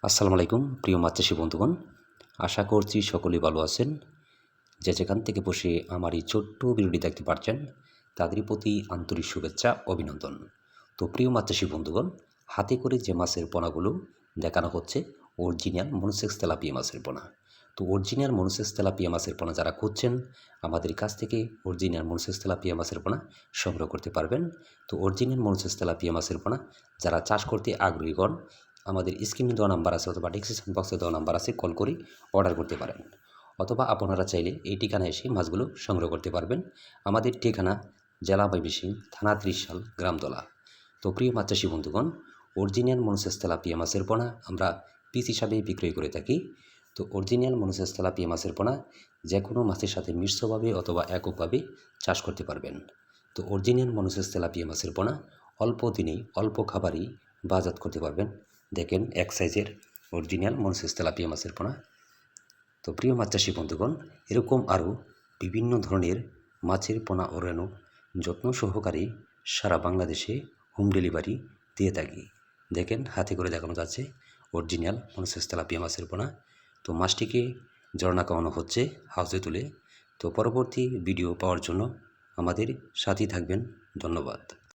আসসালামু আলাইকুম প্রিয় মাছ চাষী বন্ধুগণ। আশা করছি সকলেই ভালো আছেন। যে যেখান থেকে বসে আমার এই ছোট্ট ভিডিওটি দেখতে পাচ্ছেন তাদেরই প্রতি আন্তরিক শুভেচ্ছা অভিনন্দন। তো প্রিয় মাছ চাষী বন্ধুগণ, হাতে করে যে মাছের পোনাগুলো দেখানো হচ্ছে অরিজিনাল মনোসেক্স তেলাপিয়া মাছের পোনা। তো অরিজিনাল মনোসেক্স তেলাপিয়া মাছের পোনা যারা খুঁজছেন আমাদের কাছ থেকে অরিজিনাল মনোসেক্স তেলাপিয়া মাছের পোনা সংগ্রহ করতে পারবেন। তো অরিজিনাল মনোসেক্স তেলাপিয়া মাছের পোনা যারা চাষ করতে আগ্রহীগণ আমাদের স্ক্রিনে দেওয়া নাম্বার আছে অথবা ডিসক্রিপশন বক্সে দেওয়া নাম্বার আছে, কল করে অর্ডার করতে পারেন। অথবা আপনারা চাইলে এই ঠিকানায় এসে মাছগুলো সংগ্রহ করতে পারবেন। আমাদের ঠিকানা জেলা ময়মনসিংহ, থানা ত্রিশাল, গ্রামতলা। তো প্রিয় মাছ চাষী বন্ধুগণ, অরিজিনাল মনোসেক্স তেলাপিয়া মাছের পোনা আমরা পিস হিসাবে বিক্রয় করে থাকি। তো অরিজিনাল মনোসেক্স তেলাপিয়া মাছের পোনা যে কোনো মাছের সাথে মিশ্রভাবে অথবা এককভাবে চাষ করতে পারবেন। তো অরিজিনাল মনোসেক্স তেলাপিয়া মাছের পোনা অল্প দিনেই অল্প খাবারই বাজাত করতে পারবেন। দেখেন এক সাইজের অরিজিনাল মনোসেক্স তেলাপিয়া মাছের পোনা। তো প্রিয় মাছ চাষী বন্ধুগণ, এরকম আরও বিভিন্ন ধরনের মাছের পোনা ও রেণু যত্ন সহকারে সারা বাংলাদেশে হোম ডেলিভারি দিয়ে থাকি। দেখেন হাতে করে দেখানো যাচ্ছে অরিজিনাল মনোসেক্স তেলাপিয়া মাছের পোনা। তো মাছটিকে জড়না খাওয়ানো হচ্ছে হাউসে তুলে। তো পরবর্তী ভিডিও পাওয়ার জন্য আমাদের সাথেই থাকবেন। ধন্যবাদ।